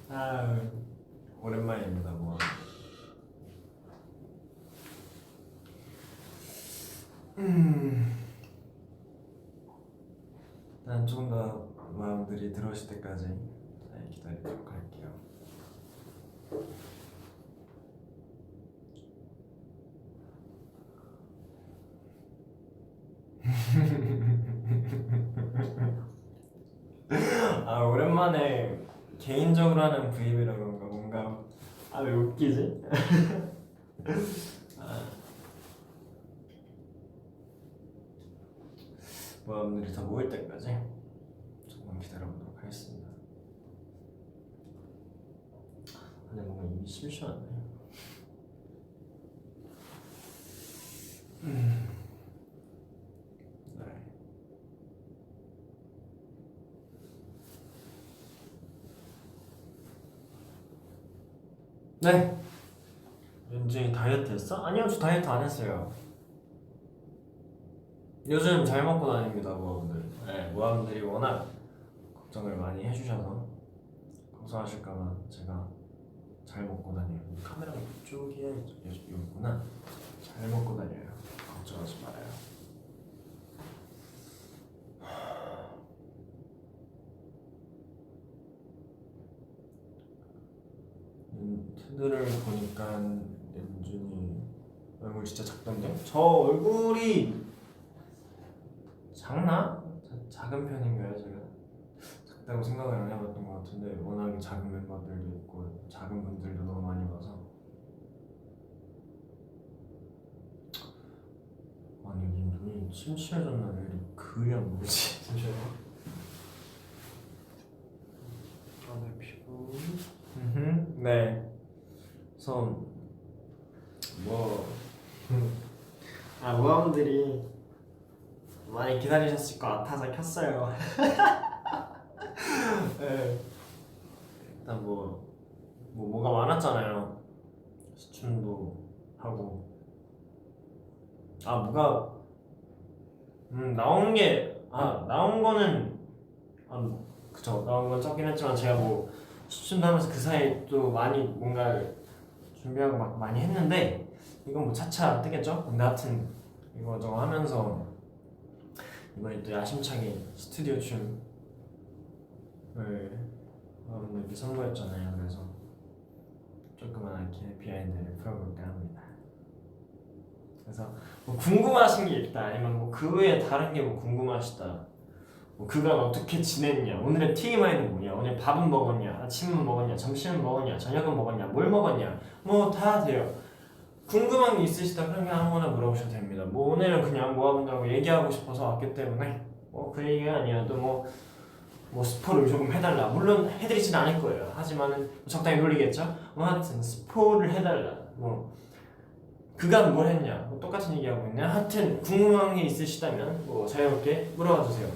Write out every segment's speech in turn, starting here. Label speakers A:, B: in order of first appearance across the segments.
A: 아, 오랜만입니다. 뭐. 난 조금 더 마음들이 들어오실 때까지 기다리도록 할게요. 아, 오랜만에 개인적으로 하는 브이앱이라 그런가 뭔가 왜 웃기지? 모험들이 더 모일 때까지 조금 기다려보도록 하겠습니다. 근데 뭔가 입이 심심하네. 네. 윤중이 다이어트 했어? 아니요, 저 다이어트 안 했어요. 요즘 잘 먹고 다닙니다, 모아분들. 네, 모아분들이 워낙 걱정을 많이 해주셔서 걱정하실까봐 제가 잘 먹고 다녀요. 카메라가 이쪽이야, 여기구나. 잘 먹고 다녀요. 걱정하지 말아요. 트들을 보니까 연준이 얼굴 진짜 작던데? 저 얼굴이 작나? 작은 편인가요, 제가? 작다고 생각을 안 해봤던 것 같은데 워낙에 작은 멤버들도 있고 작은 분들도 너무 많이 와서. 아니, 요즘 눈이 침침해졌나? 왜 이렇게 그이 안 보이지? 잠시만요. 내 피부. 네. 그래서 모아분들이 많이 기다리셨을 것 같아서 켰어요. 네. 일단 뭐가 많았잖아요. 시춤도 하고. 뭐가 나온 거는 그쵸, 나온 건 적긴 했지만 제가 시춤도 하면서 그 사이 또 많이 뭔가 준비하고 막 많이 했는데 이건 뭐 차차 뜨겠죠? 근데 하여튼 이거저거 하면서 이번에 또 야심차게 스튜디오 춤을 여러분들께 선보였잖아요. 그래서 조그맣게 비하인드를 풀어볼까 합니다. 그래서 궁금하신 게 있다, 아니면 그 외에 다른 게 궁금하시다, 그간 어떻게 지냈냐, 오늘의 TMI는 뭐냐, 오늘 밥은 먹었냐, 아침은 먹었냐, 점심은 먹었냐, 저녁은 먹었냐, 뭘 먹었냐, 다 돼요. 궁금한 게 있으시다 그러면 아무거나 물어보셔도 됩니다. 오늘은 그냥 모아본다고 얘기하고 싶어서 왔기 때문에 그 얘기가 아니어도 스포를 조금 해달라, 물론 해드리진 않을 거예요. 하지만은 적당히 놀리겠죠? 하여튼 스포를 해달라, 그간 뭘 했냐, 똑같은 얘기하고 있냐, 하여튼 궁금한 게 있으시다면 자유롭게 물어봐 주세요.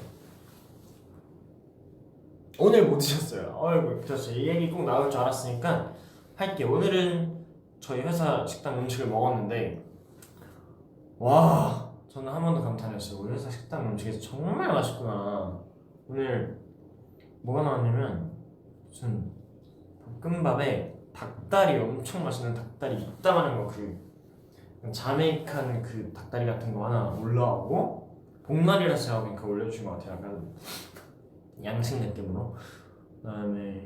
A: 오늘 뭐 드셨어요? 그렇죠. 이 얘기 꼭 나올 줄 알았으니까 할게. 오늘은 저희 회사 식당 음식을 먹었는데 와, 저는 한 번도 감탄했어요. 우리 회사 식당 음식이 정말 맛있구나. 오늘 뭐가 나왔냐면 무슨 볶음밥에 닭다리, 엄청 맛있는 닭다리 이따만한 거, 자메이칸 닭다리 같은 거 하나 올라오고, 복날이라서 제가 보니까 올려주신 것 같아요. 약간 양식 느낌으로. 그다음에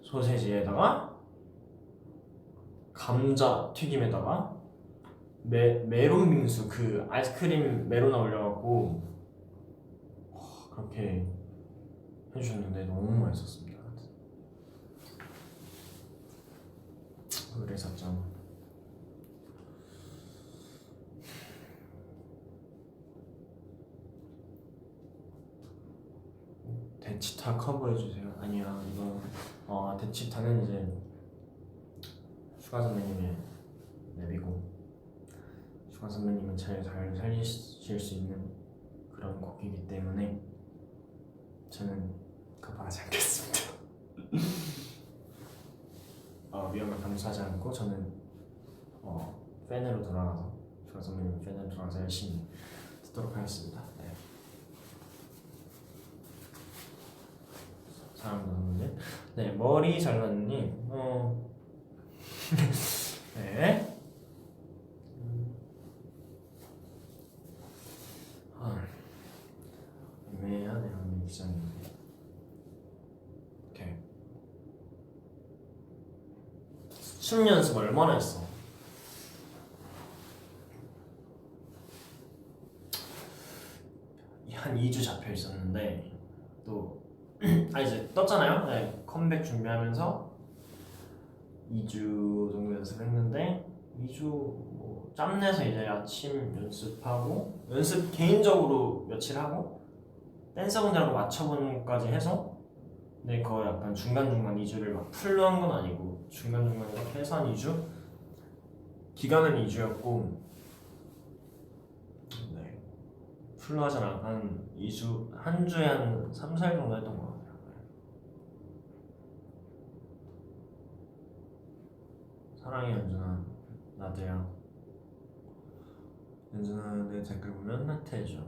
A: 소세지에다가 감자 튀김에다가 메론 빙수, 아이스크림 메로나 올려갖고 그렇게 해주셨는데 너무 맛있었습니다. 그래서 좀 대치타 커버해주세요. 아니야, 이거 대치타는 이제 슈가 선배님의 랩이고, 슈가 선배님은 잘 살리실 수 있는 그런 곡이기 때문에 저는 급하지 않겠습니다. 위험을 감수하지 않고 저는 팬으로 돌아가서, 슈가 선배님 팬으로 돌아가서 열심히 듣도록 하겠습니다. 네. 잘합니다 선생님. 네, 머리 잘랐님. 네. 애매하네요 기자님. 오케이. 춤 연습 얼마나 했어? 한 2주 잡혀 있었는데 또 이제 떴잖아요. 네, 컴백 준비하면서 2주 정도 연습했는데 2주 뭐 짬내서 이제 아침 연습하고 연습 개인적으로 며칠 하고 댄서분들하고 맞춰보는 것까지 해서 네, 거의 약간 중간중간 2주를 막 풀로 한 건 아니고 중간중간 이렇게 해서 한 2주? 기간은 2주였고 네, 풀로 하진 않고 한 2주, 한 주에 한 3, 4일 정도 했던 것 같아요. 사랑해 연준아, 나도야. 연준아 내 댓글 보면 하트해줘.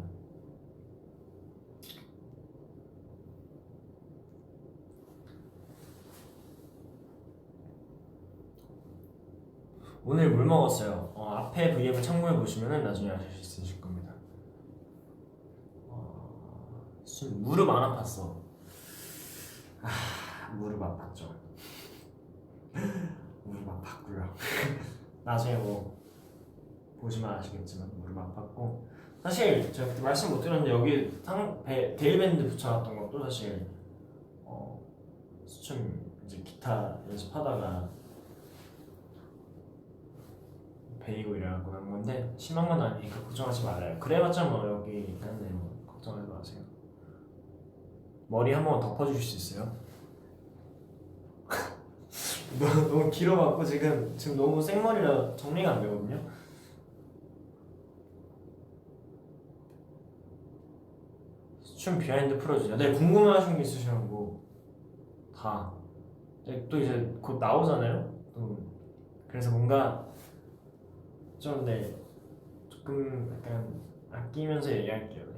A: 오늘 물 먹었어요. 앞에 V앱을 참고해 보시면 나중에 아실 수 있으실 겁니다. 무릎 안 아팠어. 무릎 아팠죠. 무릎 아팠고요. 나중에 뭐 보시면 아시겠지만 무릎 아팠고 사실 제가 그때 말씀 못 드렸는데 여기 데일밴드 붙여놨던 것도 사실 수춤 이제 기타 연습하다가 베이고 이래갖고 난 건데 심한 건 아니니까 걱정하지 말아요. 그래봤자 뭐 여기 한데 뭐 걱정하지 마세요. 머리 한 번 덮어주실 수 있어요? 너무 길어갖고 지금 너무 생머리라 정리가 안 되거든요. 춤 비하인드 풀어주세요. 네, 궁금하신 게 있으시면 뭐 다. 네, 또 이제 곧 나오잖아요. 또 그래서 뭔가 좀 네, 조금 약간 아끼면서 얘기할게요. 네.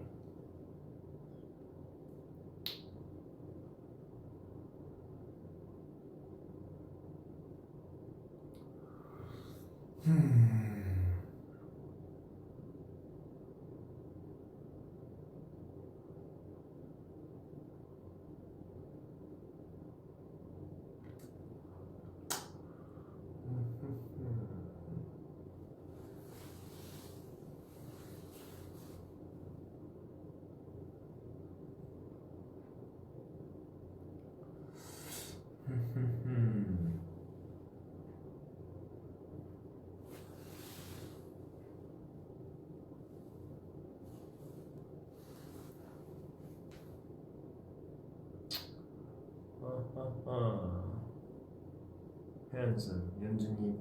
A: 해연승, 연준이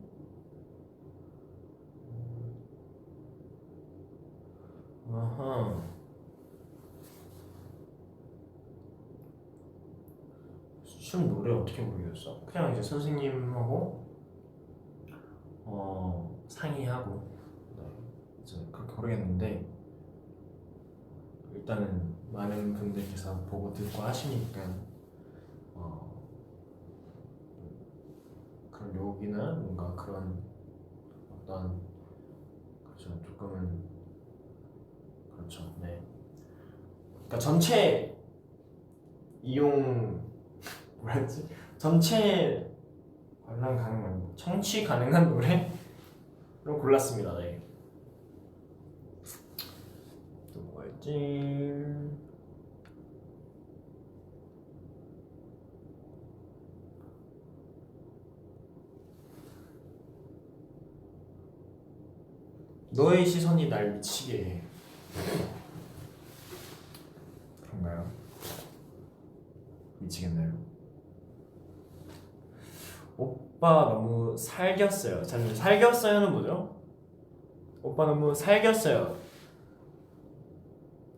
A: 아하. 춤 노래 어떻게 부르겠어? 그냥 이제 선생님하고 상의하고 네, 이제 그렇게 부르겠는데 일단은 많은 분들께서 보고 듣고 하시니까 그런 욕이나 뭔가 그런 어떤 그렇죠 조금은 그렇죠 네 그러니까 전체 이용 뭐였지 전체 관람 가능한 청취 가능한 노래로 골랐습니다. 네. 또 뭐였지? 너의 시선이 날 미치게 해. 그런가요? 미치겠나요? 오빠 너무 살겼어요. 저는 살겼어요는 뭐죠? 오빠 너무 살겼어요.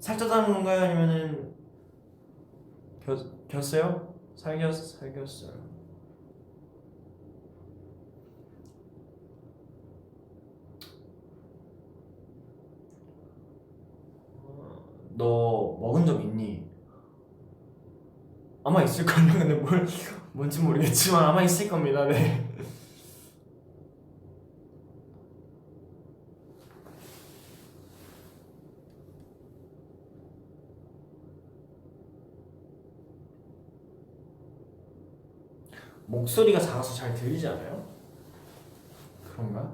A: 살쪘다는 건가요? 아니면은 겼어요? 살겼어요. 너 먹은 적 있니? 아마 아마 있을걸요. 근데 뭔지 모르겠지만 아마 있을 겁니다. 네. 목소리가 작아서 잘 들리지 않아요? 그런가?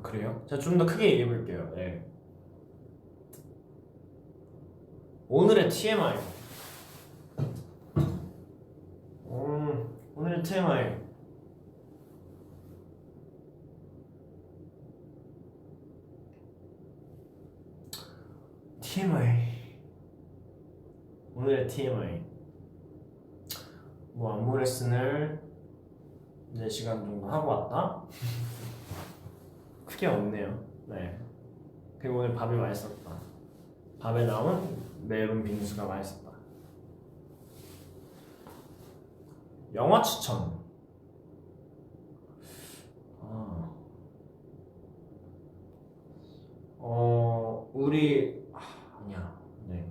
A: 그래요? 제가 좀 더 크게 얘기해 볼게요. 네. 오늘의 TMI. 오늘의 TMI. 오늘의 TMI. 뭐 안무 레슨을 4시간 정도 하고 왔다? 크게 없네요. 네. 그리고 오늘 밥이 맛있었다. 밥에 나온 매운 빙수가 맛있었다. 영화 추천. 아니야. 네.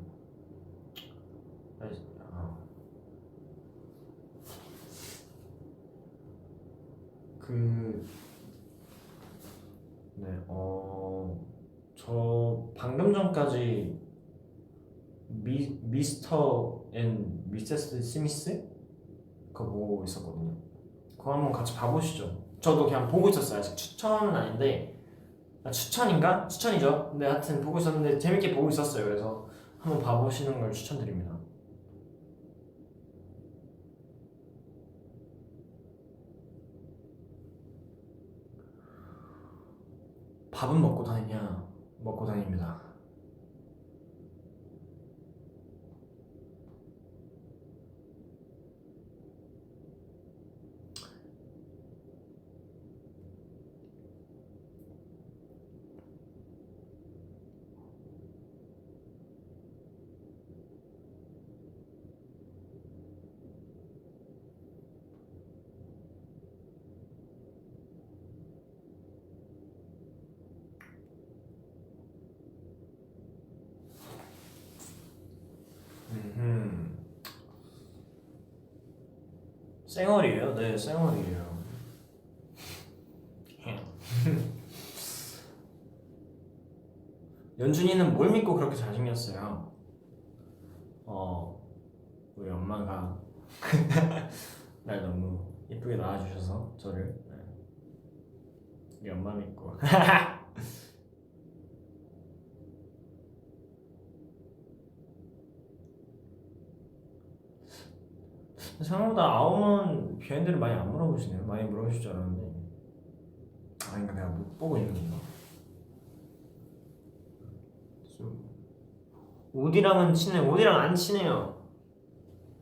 A: 저 방금 전까지 미스터 앤 미세스 스미스? 그거 보고 있었거든요. 그거 한번 같이 봐보시죠. 저도 그냥 보고 있었어요. 아직 추천은 아닌데 추천인가? 추천이죠. 근데 하여튼 보고 있었는데 재밌게 보고 있었어요. 그래서 한번 봐보시는 걸 추천드립니다. 밥은 먹고 다니냐? 먹고 다닙니다. 쌩얼이에요? 네, 쌩얼이에요. 연준이는 뭘 믿고 그렇게 잘생겼어요? 우리 엄마가 날 너무 예쁘게 낳아주셔서 저를 우리 엄마 믿고 생각보다 아웅은 비하인드를 많이 안 물어보시네요. 많이 물어보실 줄 알았는데 아닌가 내가 못 보고 있는 건가? 우디랑은 친해. 우디랑 안 친해요.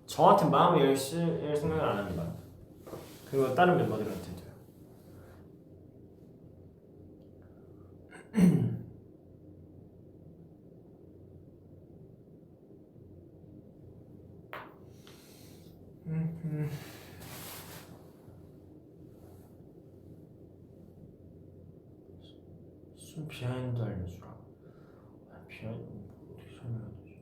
A: 저한테 마음을 열 생각을 안 합니다. 그리고 다른 멤버들한테도요. 좀 비하인드 알려주라. 비하인드 어떻게 설명해야 되지?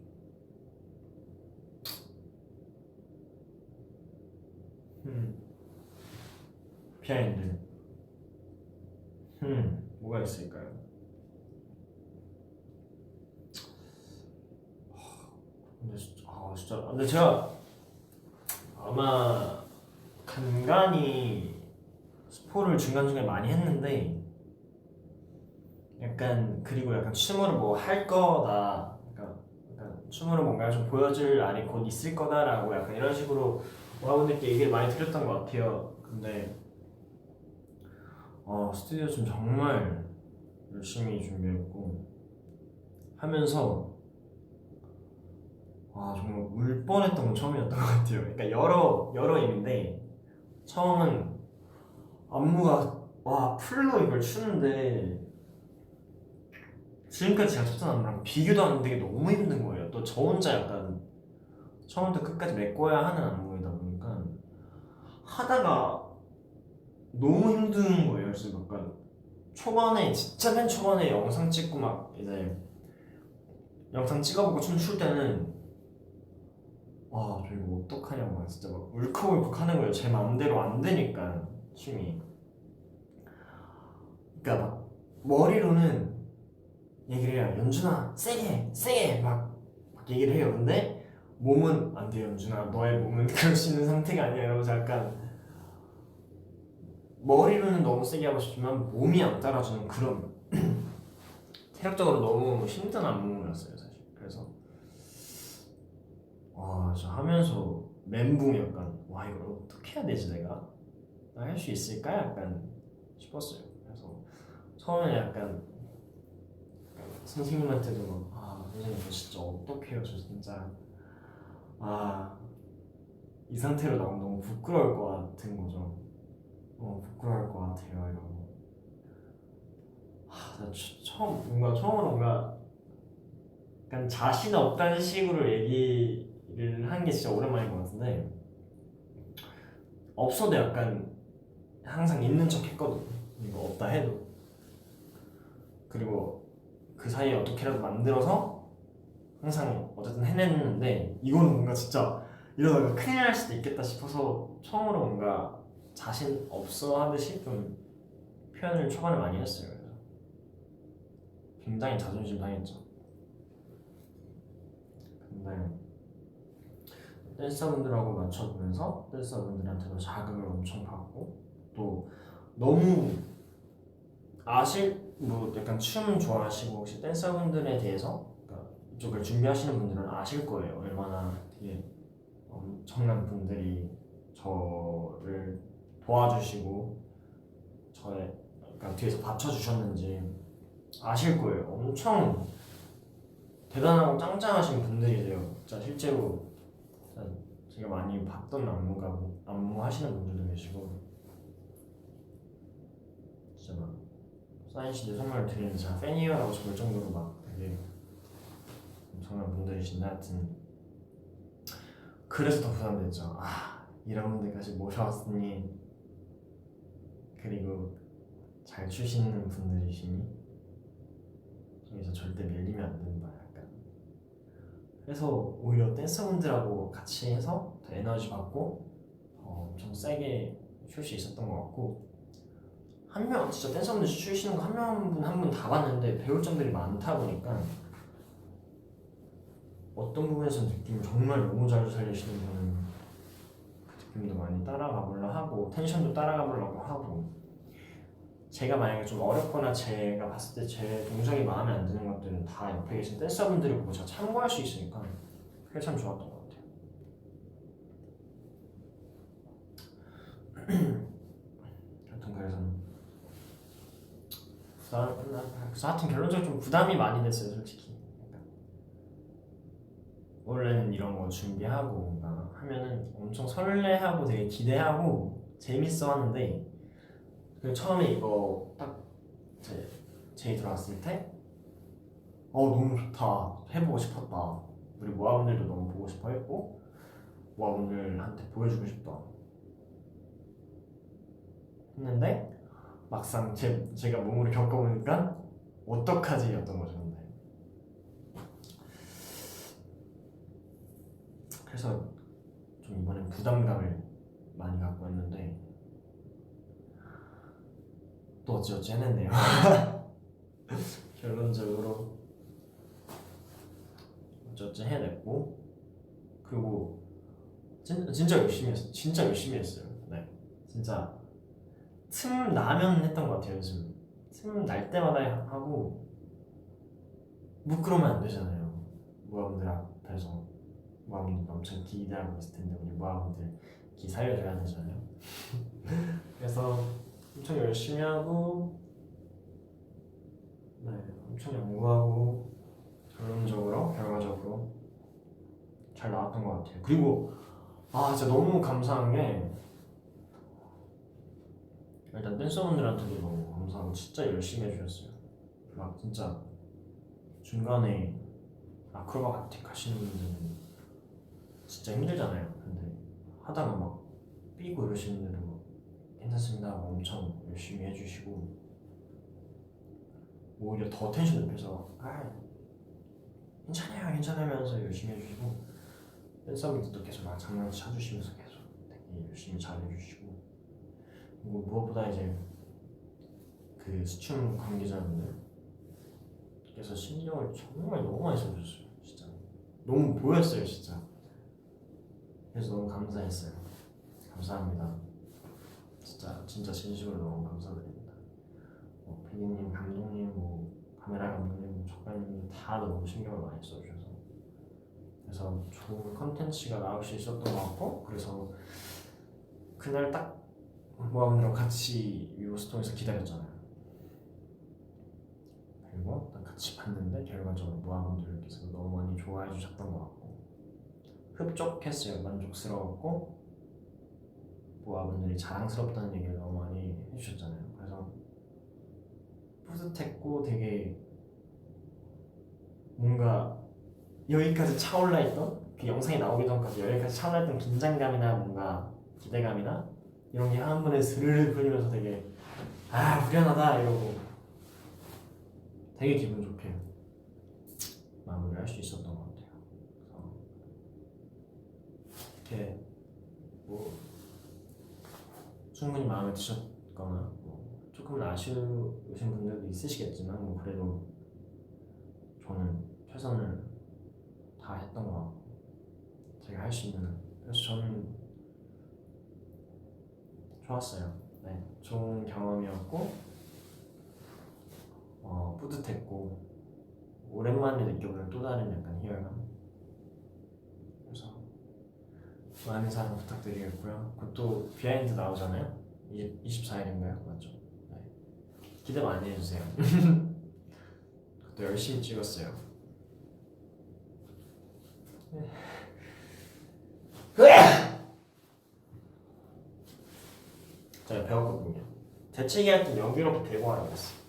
A: 비하인드. 뭐가 있을까요? 근데 제가 아마 간간히 스포를 중간중간에 많이 했는데 그리고 약간 춤으로 뭐 할 거다, 약간 춤으로 뭔가 좀 보여줄 날이 곧 있을 거다라고 약간 이런 식으로 여러분들께 얘기를 많이 드렸던 것 같아요. 근데 스튜디오 좀 정말 열심히 준비했고 하면서 정말 울 뻔했던 건 처음이었던 것 같아요. 그러니까 여러 의미인데 처음은 안무가 풀로 이걸 추는데 지금까지 제가 쳤던 안무랑 비교도 안 되게 너무 힘든 거예요. 또 저 혼자 약간 처음부터 끝까지 메꿔야 하는 안무이다 보니까 하다가 너무 힘든 거예요. 그래서 약간 초반에 진짜 맨 초반에 영상 찍고 막 이제 영상 찍어보고 춤출 때는 저 이거 어떡하냐고 막 진짜 막 울컥울컥 하는 거예요. 제 마음대로 안 되니까 춤이. 그러니까 막 머리로는 얘기를 해요. 연준아 세게 세게 막 얘기를 해요. 근데 몸은 안 돼. 연준아 너의 몸은 그럴 수 있는 상태가 아니야. 이러면서 약간 머리로는 너무 세게 하고 싶지만 몸이 안 따라주는 그런 체력적으로 너무 힘든 안무였어요 사실. 그래서 저 하면서 멘붕이 약간 이걸 어떻게 해야 되지 내가? 나 할 수 있을까? 약간 싶었어요. 그래서 처음에 약간 선생님한테도 선생님 저 진짜 어떡해요 저 진짜 이 상태로 나오면 너무 부끄러울 것 같은 거죠. 부끄러울 것 같아요 이러고. 나 처음으로 뭔가 약간 자신 없다는 식으로 얘기를 한 게 진짜 오랜만인 것 같은데 없어도 약간 항상 있는 척 했거든. 이거 없다 해도. 그리고 그 사이에 어떻게라도 만들어서 항상 어쨌든 해냈는데 이거는 뭔가 진짜 이러다가 큰일 날 수도 있겠다 싶어서 처음으로 뭔가 자신 없어 하듯이 좀 표현을 초반에 많이 했어요. 그래서 굉장히 자존심 상했죠. 근데 댄서분들하고 맞춰보면서 댄서분들한테도 자극을 엄청 받고 또 너무 약간 춤 좋아하시고 혹시 댄서분들에 대해서 그러니까 이쪽을 준비하시는 분들은 아실 거예요. 얼마나 되게 엄청난 분들이 저를 도와주시고 그러니까 뒤에서 받쳐주셨는지 아실 거예요. 엄청 대단하고 짱짱하신 분들이세요. 진짜 실제로 진짜 제가 많이 봤던 안무 하시는 분들도 계시고 진짜 막 사인 CD 선물을 드리는 제가 팬이에요라고 적을 정도로 막 되게 엄청난 분들이신데 하여튼 그래서 더 부담됐죠. 이런 분들까지 모셔왔으니 그리고 잘 추시는 분들이시니 여기서 절대 밀리면 안 된다 약간. 그래서 오히려 댄서분들하고 같이 해서 더 에너지 받고 엄청 세게 출 수 있었던 것 같고 한 명 진짜 댄서분들 추시는 거 한 명 한 분 다 봤는데 배울 점들이 많다 보니까 어떤 부분에서 느낌을 정말 너무 잘 살리시는 분은 그 느낌도 많이 따라가 보려 하고 텐션도 따라가 보려고 하고 제가 만약에 좀 어렵거나 제가 봤을 때 제 동작이 마음에 안 드는 것들은 다 옆에 계신 댄서분들이 보고 제가 참고할 수 있으니까 그게 참 좋았던 것 같아요. 하여튼 그래서 하여튼 결론적으로 좀 부담이 많이 됐어요 솔직히. 원래는 이런 거 준비하고 뭔가 하면은 엄청 설레하고 되게 기대하고 재밌어 하는데 처음에 이거 딱 제이 들어왔을 때 너무 좋다 해보고 싶었다 우리 모아분들도 너무 보고 싶어 했고 모아분들한테 보여주고 싶다 했는데 막상 제가 몸으로 겪어보니까 어떡하지 였던 거죠. 근데 그래서 좀 이번엔 부담감을 많이 갖고 있는데 또 어찌어찌 해냈네요. 결론적으로 어찌어찌 해냈고 그리고 진짜 열심히 했어요. 진짜 열심히 했어요. 네, 진짜 틈 나면 했던 것 같아요. 요즘 틈 날 때마다 하고 뭐 그러면 안 되잖아요. 모아분들 앞에서 모아분들 엄청 기대하고 있을 텐데 우리 모아분들 기 살려줘야 되잖아요. 그래서 엄청 열심히 하고 엄청 연구하고 결과적으로 잘 나왔던 것 같아요. 그리고 진짜 너무 감사한 게 일단 댄서분들한테도 너무 감사하고 진짜 열심히 해주셨어요. 막 진짜 중간에 아크로바틱 하시는 분들은 진짜 힘들잖아요. 근데 하다가 막 삐고 이러시는 분들은 괜찮습니다 하고 엄청 열심히 해주시고 오히려 더 텐션 높여서 괜찮아요 하면서 열심히 해주시고 댄서분들도 계속 막 장난치 쳐주시면서 계속 되게 열심히 잘해주시고, 그리고 무엇보다 이제 그 수춤 관계자분들께서 신경을 정말 너무 많이 써주셨어요. 진짜 너무 보였어요 진짜. 그래서 너무 감사했어요. 감사합니다. 진짜 진심으로 너무 감사드립니다. PD님, 감독님, 카메라 감독님, 작가님 다 너무 신경을 많이 써주셔서, 그래서 좋은 컨텐츠가 나올 수 있었던 것 같고, 그래서 그날 딱 모아분들랑 같이 위버스톤에서 기다렸잖아요. 그리고 딱 같이 봤는데 결과적으로 모아분들께서 너무 많이 좋아해 주셨던 것 같고 흡족했어요. 만족스러웠고, 모아분들이 자랑스럽다는 얘기를 너무 많이 해주셨잖아요. 그래서 뿌듯했고, 되게 뭔가 여기까지 차올라 있던, 그 영상이 나오기 전까지 여기까지 차올라 있던 긴장감이나 뭔가 기대감이나 이런 게 한 번에 스르르 풀리면서 되게 후련하다 이러고 되게 기분 좋게 마무리를 할 수 있었던 것 같아요. 그래서 이렇게 충분히 마음에 드셨거나 조금은 아쉬우신 분들도 있으시겠지만, 그래도 저는 최선을 다했던 것 같고, 제가 할 수 있는, 그래서 저는 좋았어요. 네, 좋은 경험이었고, 뿌듯했고, 오랜만에 느껴보는 또 다른 약간 희열감. 그래서 많은 사랑 부탁드리겠고요. 그것도 비하인드 나오잖아요. 24일인가요? 맞죠? 네. 기대 많이 해주세요. 그것도 열심히 찍었어요. 제가 배웠거든요. 대책이 하여튼 여기로 대고 하라고 했어요.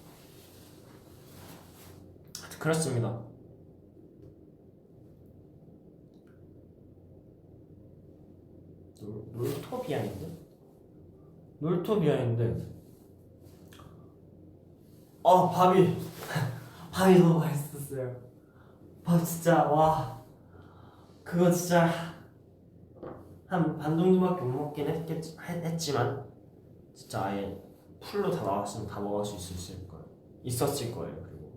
A: 그렇습니다. 놀토 비하인드? 놀토 비하인드. 밥이 너무 맛있었어요. 밥 진짜, 와, 그거 진짜 한 반 정도밖에 못 먹긴 했지만 진짜 아예 풀로 다 나왔으면 다 먹을 수 있었을 거예요. 그리고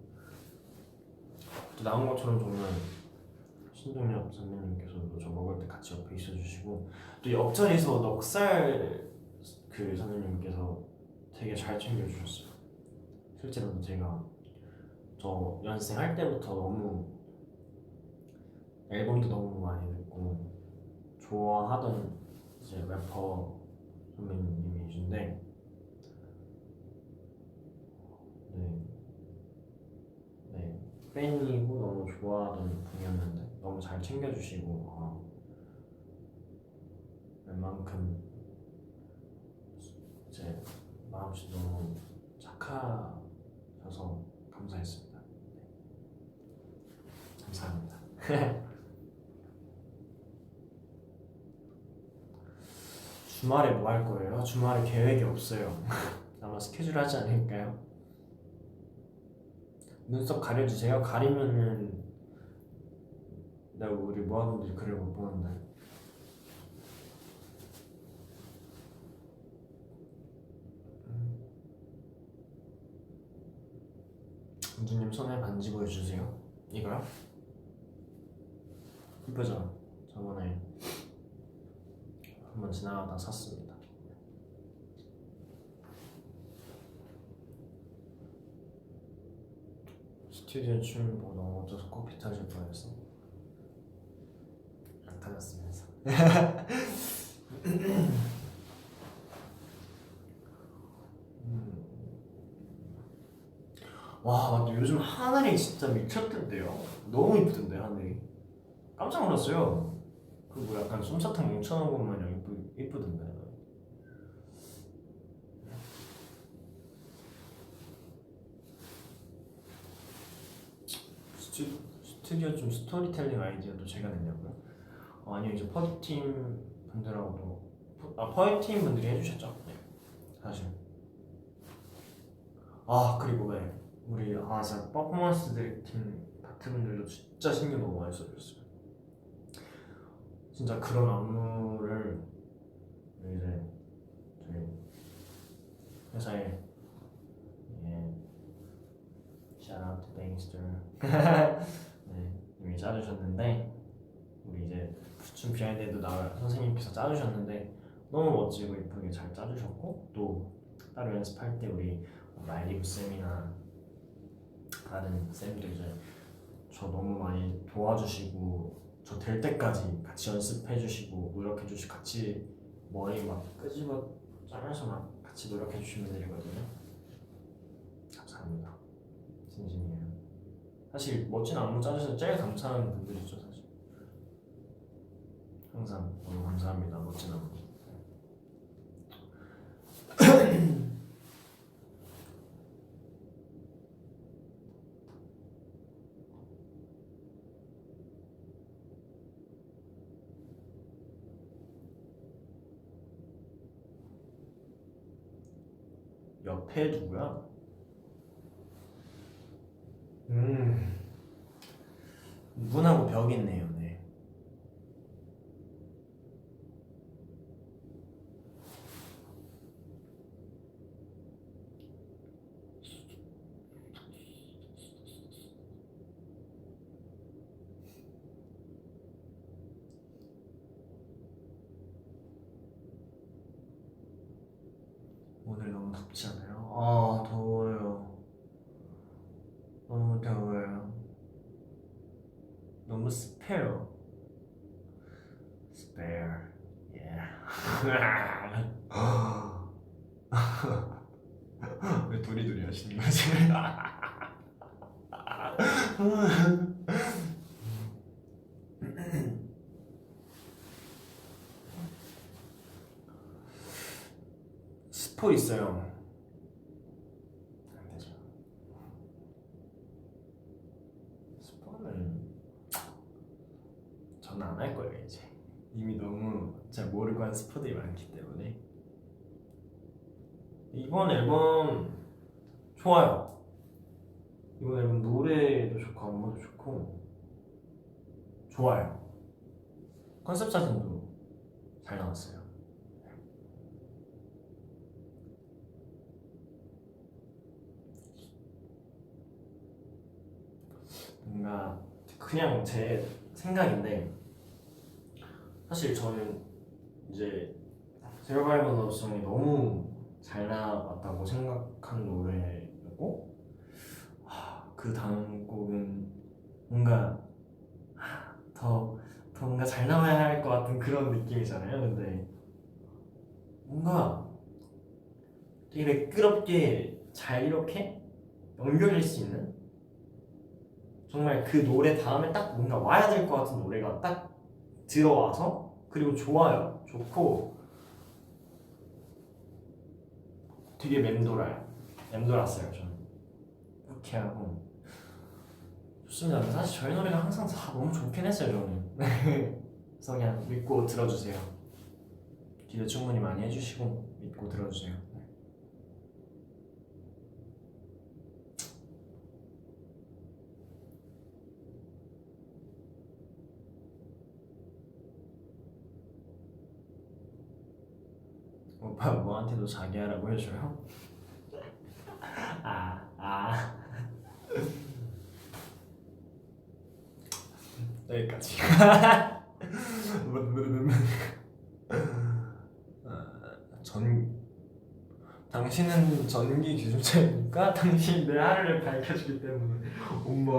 A: 또 나온 것처럼 정말 신동엽 선배님께서도 저 먹을 때 같이 옆에 있어주시고, 또 옆자리에서 넉살 그 선배님께서 되게 잘 챙겨주셨어요. 실제로도 제가 저 연습생 할 때부터 너무 앨범도 너무 많이 듣고 좋아하던 이제 래퍼 선배님이신데, 네, 팬이고 너무 좋아하던 분이었는데 너무 잘 챙겨주시고, 웬만큼 이제 마음씨 너무 착하셔서 감사했습니다. 네. 감사합니다. 주말에 뭐 할 거예요? 주말에 계획이 없어요. 아마 스케줄 하지 않을까요? 눈썹 가려주세요. 가리면은 내가 우리 모아분들이 글을 못 보는데. 은주님 손에 반지 보여주세요. 이거요? 이쁘죠? 저번에 한번 지나가다 샀습니다. 스튜디오 춤 보고 너무 어쩌서 커피 타실 뻔했어. 안 타졌으면서. 와, 맞다. 요즘 하늘이 진짜 미쳤던데요. 너무 이쁘던데 하늘이. 깜짝 놀랐어요. 그 뭐 약간 솜사탕 뭉쳐놓은 것 마냥 이쁘던데. 스튜디오 좀 스토리텔링 아이디어도 제가 냈냐고요? 아니요, 이제 퍼디팀 분들하고도 퍼디팀 분들이 해주셨죠. 네, 사실. 그리고 네, 우리 진짜 퍼포먼스 디렉팅 파트 분들도 진짜 신경 너무 많이 써주셨어요. 진짜 그런 안무를 이제 저희 회사에 예, shout out to Bangster 네, 이미 짜주셨는데 우리 이제 춤 비하인드에도 나올 선생님께서 짜주셨는데 너무 멋지고 예쁘게 잘 짜주셨고 또 따로 연습할 때 우리 라이브 쌤이나 다른 쌤들 이제 저 너무 많이 도와주시고 저 될 때까지 같이 연습해주시고 노력해주시고 같이 머리 막 끄집어 짜면서 막 같이 노력해주신 분들이거든요. 감사합니다. 진심이에요. 사실 멋진 안무 짜주셔서 제일 감사한 분들이죠 사실. 항상 너무 감사합니다. 멋진 안무. 옆에 누구야? 문하고 벽이 있네요. 네. 오늘 너무 덥지 않아요? 아 더워요. 너무 더워요. 너무 습해요. Spare. Yeah. 왜 도리도리 하시는 거지? 스포 있어요. 안 되죠. 스포는 저는 안 할 거예요 이제. 이미 너무 잘 모르고 한 스포들이 많기 때문에. 이번 앨범 좋아요. 이번 앨범 노래도 좋고 안무도 좋고 좋아요. 컨셉 사진도 잘 나왔어요. 뭔가 그냥 제 생각인데 사실 저는 이제 Survival Love Song이 너무 잘 나왔다고 생각한 노래였고 그 다음 곡은 뭔가 더 뭔가 잘 나와야 할 것 같은 그런 느낌이잖아요. 근데 뭔가 되게 매끄럽게 잘 이렇게 연결될 수 있는 정말 그 노래 다음에 딱 뭔가 와야 될 것 같은 노래가 딱 들어와서 그리고 좋아요. 좋고 되게 맴돌았어요. 저는 이렇게 하고 좋습니다. 사실 저희 노래가 항상 다 너무 좋긴 했어요. 저는 그래서 그냥 믿고 들어주세요. 기대 충분히 많이 해주시고 믿고 들어주세요. 오빠 뭐한테도 자기야라고 해줘요? 여기까지. 당신은 전기 기준차이니까 당신이 내 하루를 밝혀주기 때문에 엄마.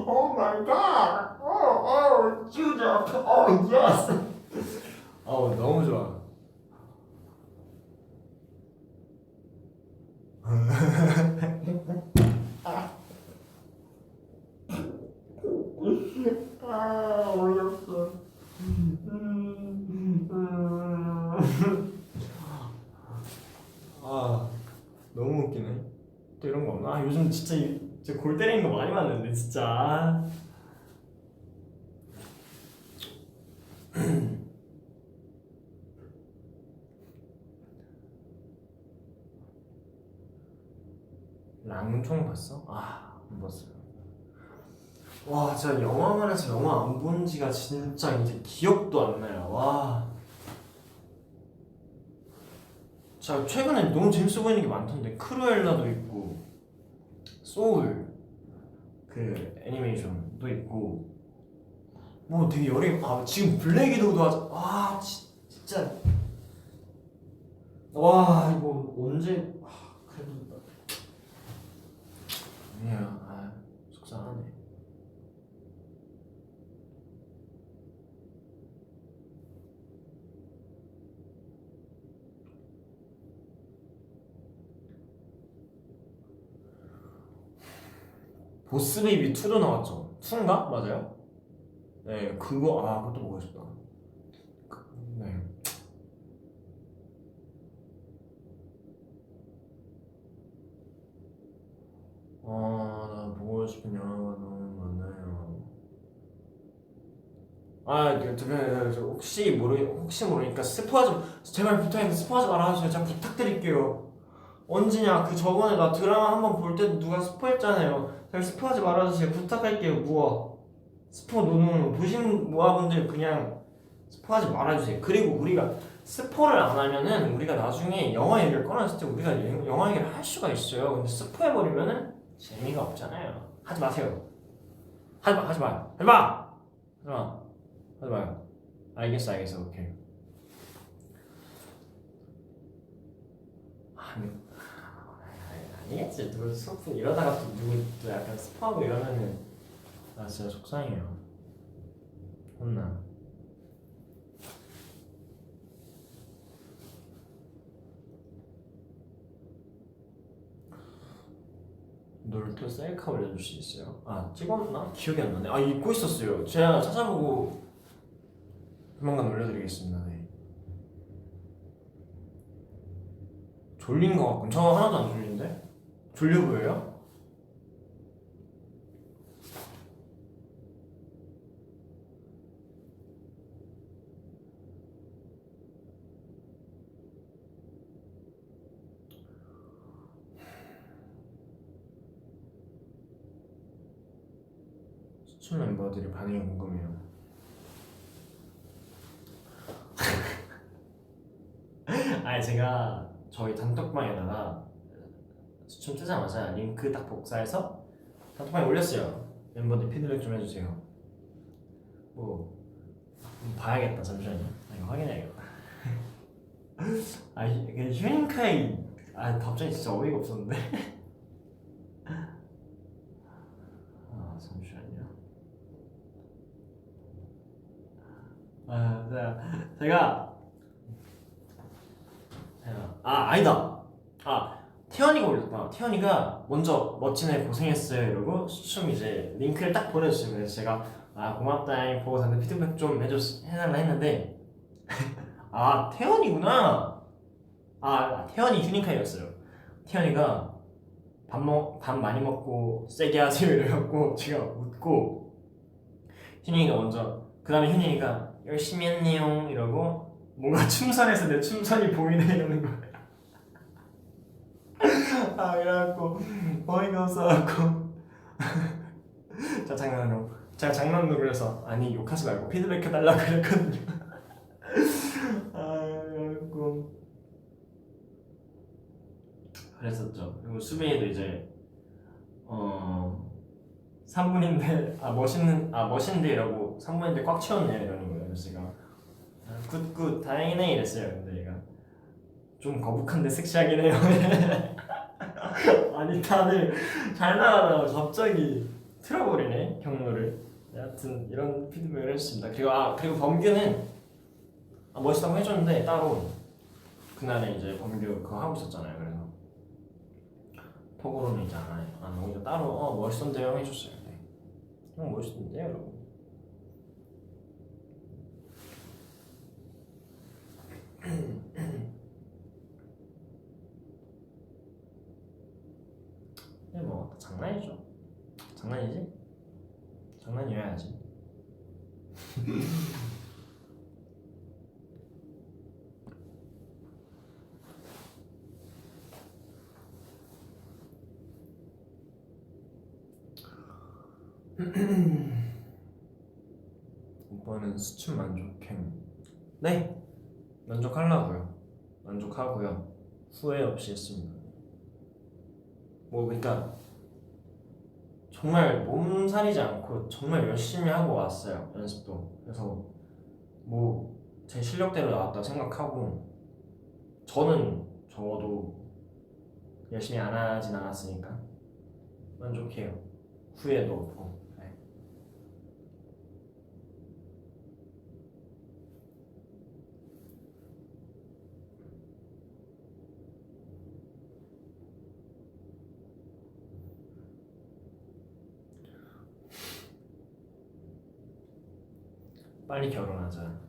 A: Oh my god. Oh, Judah. Oh, yes. 너무 좋아. 어렸어. 너무 웃기네. 또 이런 거 없나? 요즘 진짜 골 때리는 거 많이 봤는데 진짜. 랑총 봤어? 안 봤어요. 와 진짜 영화관에서 영화 안 본 지가 진짜 이제 기억도 안 나요. 와 자 최근에 너무 재밌어 보이는 게 많던데 크루엘라도 있고 소울 그 애니메이션도 있고 뭐 되게 여러 아 지금 블랙 위도우도 하자 와 진짜 와 이거 언제 그래도 아니야 아 속상하네. 보스 베이비 2도 나왔죠. 2인가? 맞아요? 네 그거 아 그것도 보고 싶다. 네. 나 보고 싶은 영화가 너무 많아요. 혹시 모르니까 스포하지 제발 부탁인데 스포하지 말아주세요. 제가 부탁드릴게요. 언제냐? 그 저번에 나 드라마 한번 볼 때도 누가 스포했잖아요. 제발 스포하지 말아주세요. 부탁할게요. 무어 스포 노노노 보신 모아분들 그냥 스포하지 말아주세요. 그리고 우리가 스포를 안 하면은 우리가 나중에 영화 얘기를 꺼냈을 때 우리가 영화 얘기를 할 수가 있어요. 근데 스포해버리면은 재미가 없잖아요. 하지 마세요. 하지 마. 하지 마. 하지 마. 하지 마요. 알겠어. 오케이. 아니, 아니겠지. 누구 스포 이러다가 또 누구 또 약간 스포하고 이러면은 나 진짜 속상해요. 혼나. 놀토 셀카 올려줄 수 있어요? 아 찍었나? 기억이 안 나네. 아 잊고 있었어요. 제가 찾아보고 조만간 올려드리겠습니다. 네. 졸린 거 같군. 저 하나도 안 졸린데? 졸려 보여요? 수출 멤버들이 반응이 궁금해요. 아니 제가 저희 단톡방에다가 춤 뜨자마자 링크 딱 복사해서 단톡방에 올렸어요. 멤버들 피드백 좀 해주세요. 뭐 봐야겠다. 잠시만요. 이거 확인해야겠다. 아 휴닝카이 아 갑자기 진짜 어이가 없었는데. 아 잠시만요. 제가 아니다. 태연이가 올렸다. 태연이가 먼저 멋진 애 고생했어요 이러고 춤 이제 링크를 딱 보내주시면 그래서 제가 고맙다잉 보고 다들 피드백 좀 해달라 했는데 태연이구나. 태연이 휴닝카이였어요. 태연이가 밥 많이 먹고 세게 하세요 이래갖고 제가 웃고 휴닝이가 먼저 그 다음에 휴닝이가 열심히 했네요 이러고 뭔가 춤선에서 내 춤선이 보이네 이러는 거야. 그래갖고 어이가 없어갖고 제가 장난으로 그래서 아니 욕하지 말고 피드백 해달라고 그랬거든요. 그래갖고 그랬었죠. 그리고 수빈이도 이제 3분인데 멋있는데 이라고 3분인데 꽉 채웠네 이러는 거예요. 그래서 제가 굿 다행이네 이랬어요. 근데 얘가 좀 거북한데 섹시하긴 해요. 아니 다들 잘 나가다가 갑자기 틀어버리네 경로를. 여하튼 이런 피드백을 했습니다. 그리고 범규는 멋있다고 해줬는데 따로 그날에 이제 범규 그거 하고 있었잖아요. 그래서 톡으로는 이제 안 하고 이제 따로 멋있던데요 해줬어요. 네. 형 멋있던데요 여러분. 뭐 장난이죠. 장난이지? 장난이어야지. 오빠는 수춘 만족해. 네, 만족하려고요. 만족하고요. 후회 없이 했습니다. 뭐 그러니까 정말 몸살이지 않고 정말 열심히 하고 왔어요. 연습도. 그래서 뭐 제 실력대로 나왔다 생각하고 저는 적어도 열심히 안 하진 않았으니까 만족해요. 후회도 없고. 네. 빨리 결혼하자.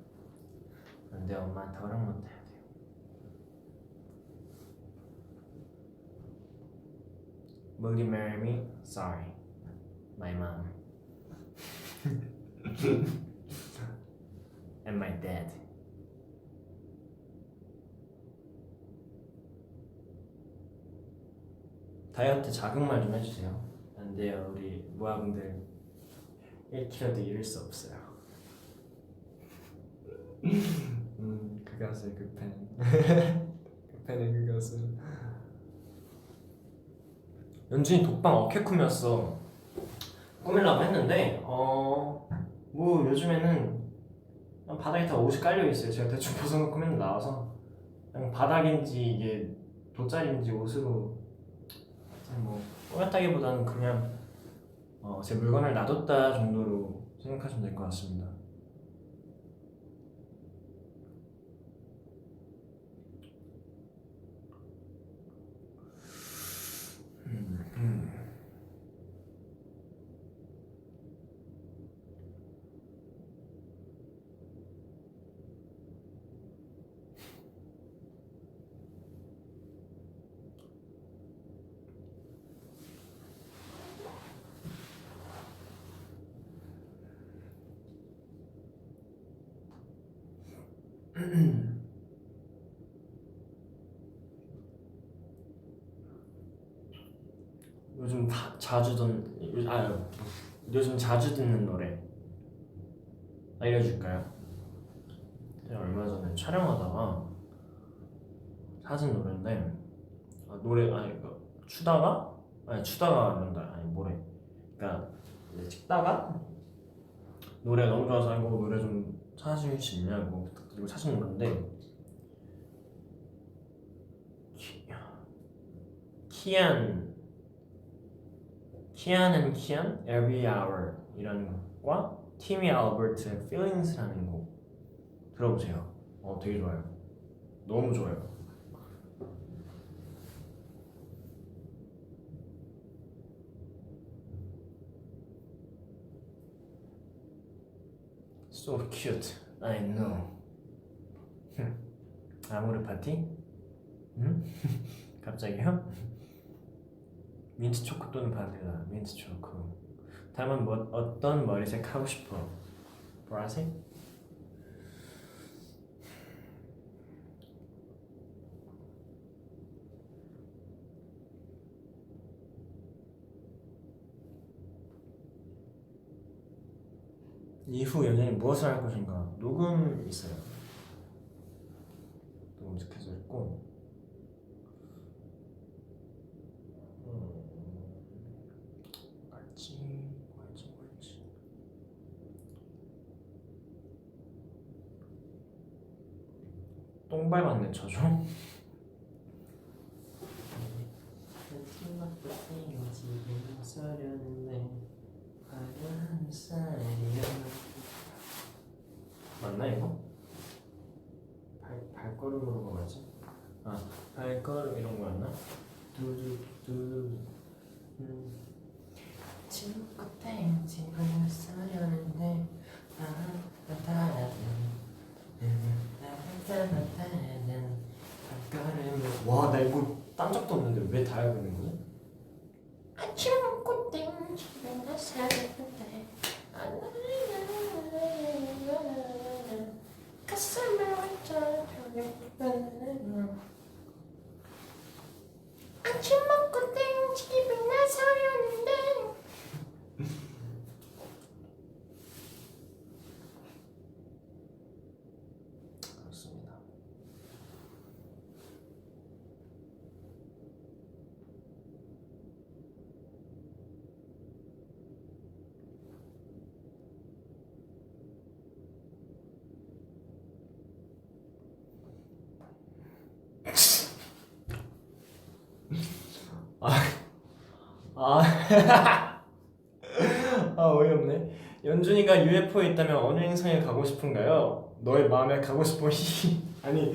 A: 근데 엄마한테 허락 못 해야 돼요. Will you marry me? Sorry, my mom and my dad. 다이어트 자극만 좀 해주세요. 안 돼요, 우리 모아분들 1kg도 잃을 수 없어요. 그 가수의 그 팬. 그 팬의 그 가수. 연준이 독방 어깨 꾸몄어. 꾸밀라고 했는데 뭐 요즘에는 그냥 바닥에 다 옷이 깔려 있어요. 제가 대충 벗어놓고 맨날 나와서 그냥 바닥인지 이게 돗자리인지 옷으로 뭐 꾸몄다기보다는 그냥 제 물건을 놔뒀다 정도로 생각하시면 될 것 같습니다. 요즘 요즘 자주 듣는 노래 알려줄까요? 제가 얼마 전에 촬영하다가 찾은 노래인데 추다가 뭐래? 그러니까 이제 찍다가 노래 너무 좋아서 이거 노래 좀 찾아줄 수 있냐고 그리고 찾은 노래인데 키안 Every Hour 이라는 곡과 티미 알버트의 Feelings라는 곡 들어보세요. 되게 좋아요. 너무 좋아요. So cute, I know. 아모르 파티? 응? 갑자기요? 민트 초코 또는 바닐라. 민트 초코. 다음은 어떤 머리색 하고 싶어? 보라색? 이후 연예인이 무엇을 할 것인가? 녹음 있어요. 녹음 스케줄 있고 뭐였지? 똥 밟았네 저죠? 맞나 이거? 발걸음으로 가야지. 발걸음 이런 거였나? 두두두. 친구 땡 집을 써려는데 와, 나 이거 딴 적도 없는데 왜 다 알고 있는 거지? 아침 먹고 땡 집에 나서는데 가슴을 완전 아침 먹고 땡 집에 나서려는데 아, 어이없네. 연준이가 UFO에 있다면 어느 행성에 가고 싶은가요? 너의 마음에 가고 싶어. 아니,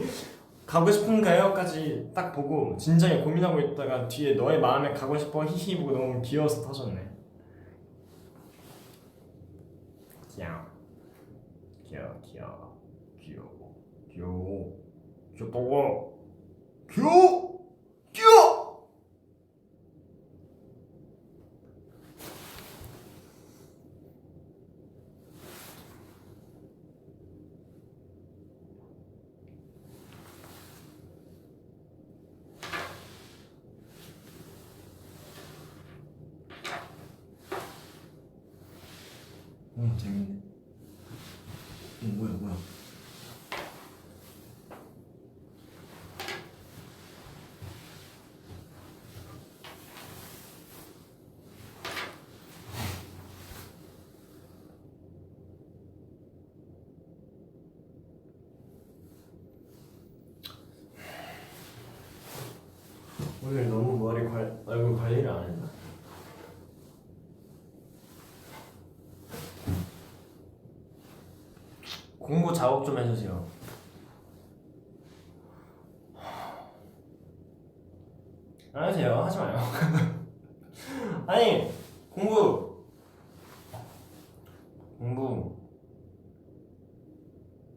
A: 가고 싶은가요?까지 딱 보고 진작에 고민하고 있다가 뒤에 너의 마음에 가고 싶어 히히 보고 너무 귀여워서 터졌네. 귀여워, 귀여워, 귀여워, 귀여워, 귀여워, 귀엽다고, 귀여워, 귀여워. 재밌네. 뭐야 뭐야. 오늘 너무 얼굴 관리를 안 했나? 공부 작업 좀 해주세요. 안 하세요. 하지 마요. 아니 공부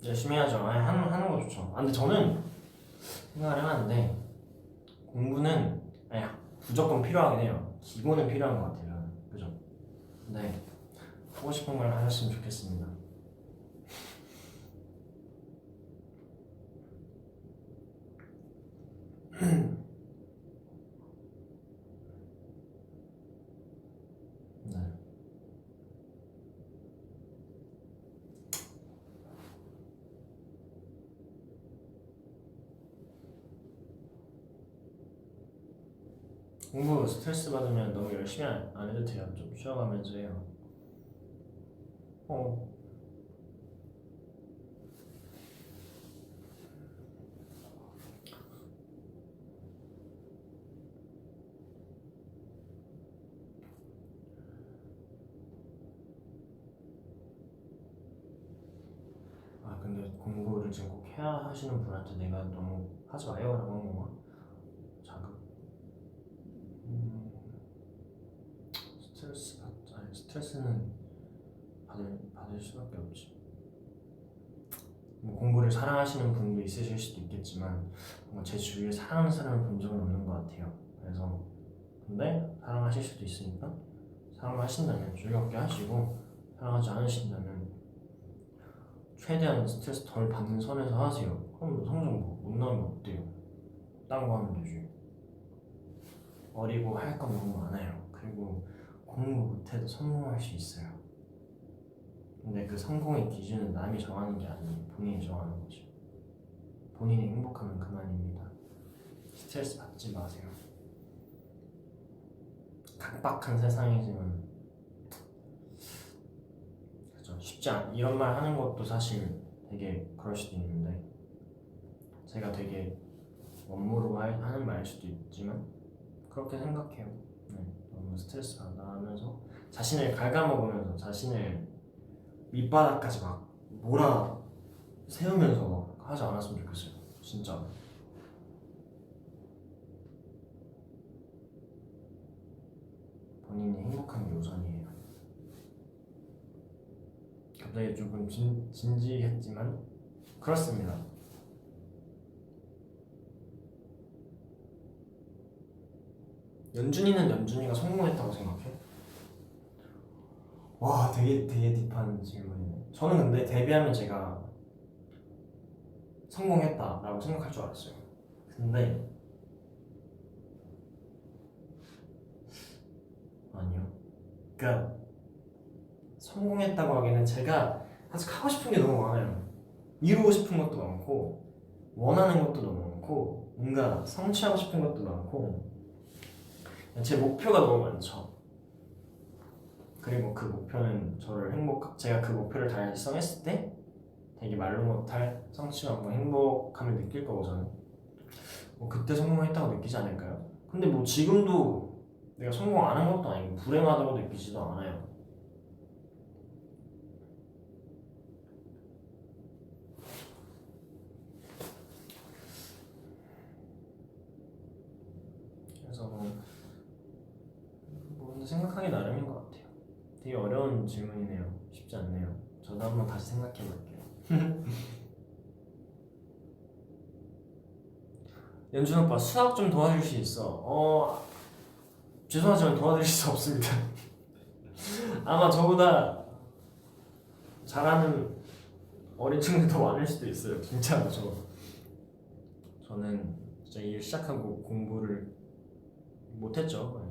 A: 열심히 해야죠. 아니, 하는 거 좋죠. 근데 저는 생각을 해봤는데 공부는 아니 무조건 필요하긴 해요. 기본은 필요한 것 같아요. 그죠? 네. 하고 싶은 걸 하셨으면 좋겠습니다. 네. 공부 스트레스 받으면 너무 열심히 안 해도 돼요. 좀 쉬어가면서 해요. 근데 공부를 지금 꼭 해야 하시는 분한테 내가 너무 하지 마요 라고 한 건가? 자극? 스트레스는 받을 수밖에 없지. 뭐 공부를 사랑하시는 분도 있으실 수도 있겠지만 뭔가 제 주위에 사랑하는 사람을 본 적은 없는 것 같아요. 그래서 근데 사랑하실 수도 있으니까 사랑하신다면 즐겁게 하시고, 사랑하지 않으신다면 최대한 스트레스 덜 받는 선에서 하세요. 그럼 성적 못 나오면 어때요? 딴 거 하면 되지. 어리고 할 거 너무 많아요. 그리고 공부 못해도 성공할 수 있어요. 근데 그 성공의 기준은 남이 정하는 게 아니에요. 본인이 정하는 거죠. 본인이 행복하면 그만입니다. 스트레스 받지 마세요. 각박한 세상이지만 그죠. 쉽지 않. 이런 말 하는 것도 사실 되게 그럴 수도 있는데 제가 되게 원모로 하는 말일 수도 있지만 그렇게 생각해요. 네, 너무 스트레스 받아하면서 자신을 갉아먹으면서 자신을 밑바닥까지 막 몰아 세우면서 하지 않았으면 좋겠어요. 진짜. 본인이 행복한 게 우선이에요. 갑자기 조금 진지했지만 그렇습니다. 연준이는 연준이가 성공했다고 생각해? 와, 되게 딥한 질문이네. 저는 근데 데뷔하면 제가 성공했다라고 생각할 줄 알았어요. 근데 아니요. 그러니까 성공했다고 하기에는 제가 아직 하고 싶은 게 너무 많아요. 이루고 싶은 것도 많고 원하는 것도 너무 많고 뭔가 성취하고 싶은 것도 많고 제 목표가 너무 많죠. 그리고 그 목표는 제가 그 목표를 달성했을 때 되게 말로 못할 성취감과 행복감을 느낄 거고 저는 그때 성공했다고 느끼지 않을까요? 근데 뭐 지금도 내가 성공 안 한 것도 아니고 불행하다고 느끼지도 않아요. 그래서 뭐 생각하기 나름인 것 같아요. 되게 어려운 질문이네요. 쉽지 않네요. 저도 한번 다시 생각해 볼게요. 연준 오빠 수학 좀 도와줄 수 있어? 죄송하지만 도와드릴 수 없습니다. 아마 저보다 잘하는 어린 친구들이 더 많을 수도 있어요. 진짜로 저는 진짜 일 시작하고 공부를 못했죠.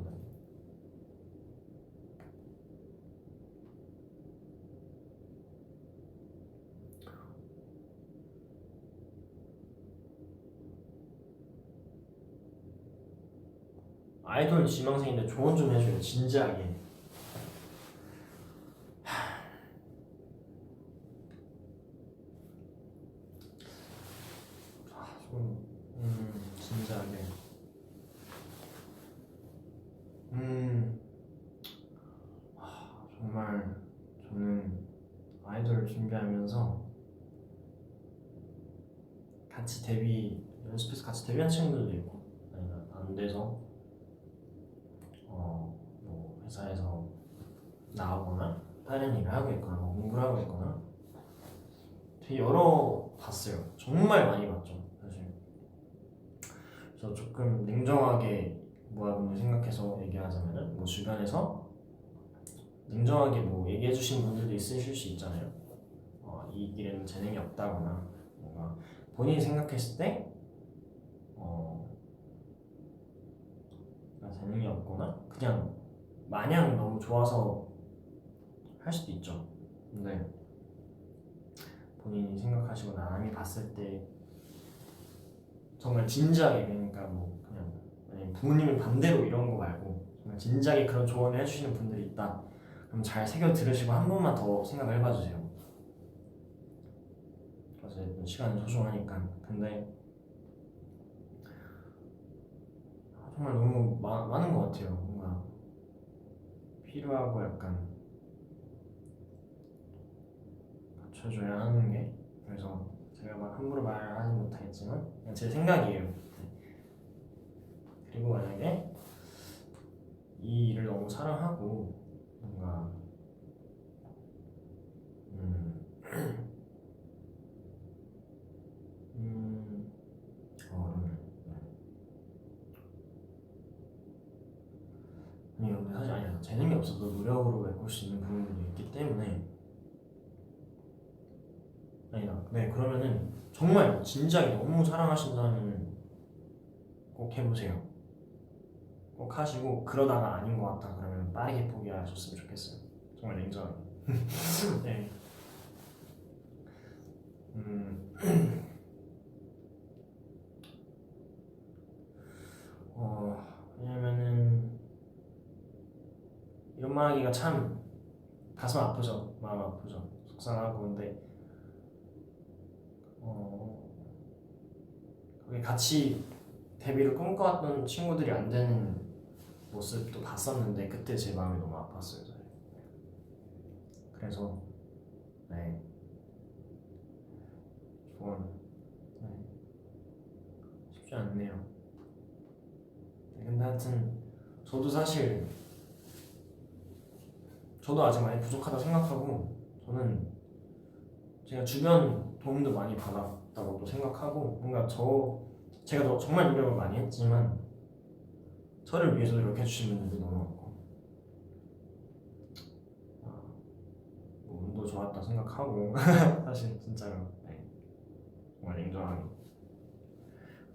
A: 아이돌 지망생인데 조언 좀 해줘요. 진지하게. 진지하게. 정말 저는 아이돌 준비하면서 같이 연습해서 같이 데뷔한 친구들도 있고, 아니면 안 돼서 뭐 회사에서 나오거나 다른 일을 하고 있거나 뭐 공부를 하고 있거나 되게 여러 봤어요. 정말 많이 봤죠, 사실. 그래서 조금 냉정하게 모아분들 생각해서 얘기하자면은 뭐 주변에서 냉정하게 뭐 얘기해주신 분들도 있으실 수 있잖아요. 이 길에는 재능이 없다거나 뭔가 본인이 생각했을 때 재능이 없거나 그냥 마냥 너무 좋아서 할 수도 있죠. 근데 본인이 생각하시고 남이 봤을 때 정말 진지하게, 그러니까 뭐 그냥 만약에 부모님이 반대로 이런 거 말고 정말 진지하게 그런 조언을 해주시는 분들이 있다. 그럼 잘 새겨 들으시고 한 번만 더 생각을 해봐주세요. 어쨌든 시간은 소중하니까. 근데 정말 너무 많은 것 같아요. 뭔가 필요하고 약간 받쳐줘야 하는 게. 그래서 제가 막 함부로 말하지 못하겠지만 그냥 제 생각이에요. 그리고 만약에 이 일을 너무 사랑하고 뭔가 어렵네. 아니요, 근데 사실 아니야. 재능이 없어도 노력으로 메꿀 수 있는 부분들이 있기 때문에. 아니다. 네, 그러면은 정말 진지하게 너무 사랑하신다면 꼭 해보세요. 꼭 하시고, 그러다가 아닌 것 같다 그러면 빠르게 포기하셨으면 좋겠어요. 정말 냉정하게. 네. 왜냐면은 이런 말 하기가 참 가슴 아프죠. 마음 아프죠. 속상하고. 근데 그게 같이 데뷔를 꿈꿔왔던 친구들이 안 되는 모습도 봤었는데 그때 제 마음이 너무 아팠어요. 저는. 그래서 네, 조언 쉽지 않네요. 네, 근데 하여튼 저도 사실 저도 아직 많이 부족하다 생각하고, 저는 제가 주변 도움도 많이 받았다고도 생각하고, 뭔가 제가 정말 노력을 많이 했지만 저를 위해서 노력해 주신 분들도 너무 많고, 뭐 운도 좋았다 생각하고 사실 진짜로. 네, 정말 냉정하게.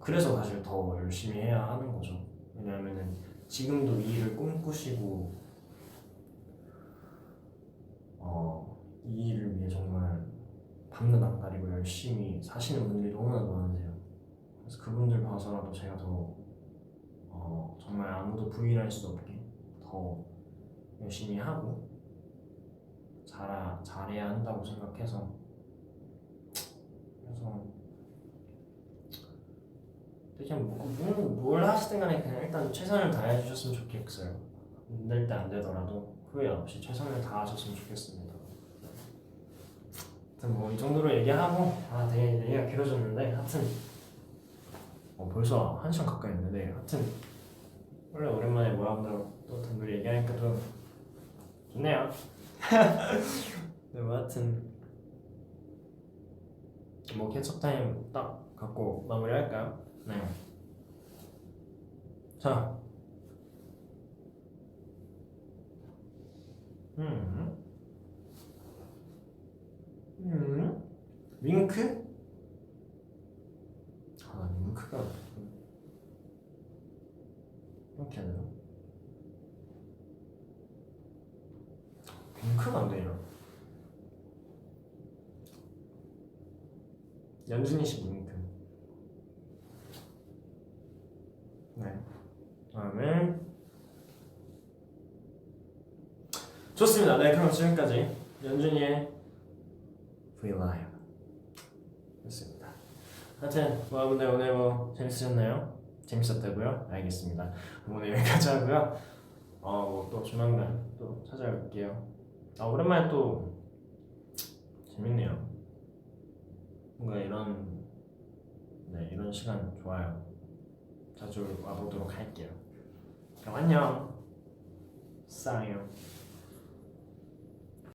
A: 그래서 사실 더 열심히 해야 하는 거죠. 왜냐하면은 지금도 이 일을 꿈꾸시고 이 일을 위해 정말 밤낮 안 가리고 열심히 사시는 분들이 너무나 많으세요. 그래서 그분들 봐서라도 제가 더 정말 아무도 부인할 수 없게 더 열심히 하고 잘해야 한다고 생각해서. 그래서 그냥 뭘 하시든 간에 그냥 일단 최선을 다해 주셨으면 좋겠어요. 안 될 때 안 되더라도 후회 없이 최선을 다하셨으면 좋겠습니다. 하여튼 뭐 이 정도로 얘기하고 되게 얘기가 길어졌는데 하여튼 벌써 1시간 가까이 했는데 하여튼 원래 오랜만에 모양대로 또 단둘이 얘기하니까 또 좋네요. 네, 뭐 하여튼 뭐 캐첩 타임 딱 갖고 마무리할까요? 네. 자, 윙크? 윙크가 이렇게 해야 되나? 윙크가 안 되냐? 연준이 씨 윙크. 네. 다음에 좋습니다. 네, 그럼 지금까지 연준이의 V-Live 였습니다. 하여튼 뭐 여러분들 오늘 뭐 재밌으셨나요? 재밌었다고요? 알겠습니다. 오늘 여기까지 하고요. 뭐 또 조만간 또 찾아올게요. 오랜만에 또 재밌네요. 뭔가 이런 시간 좋아요. 자주 와보도록 할게요. 그럼 안녕. 싸요.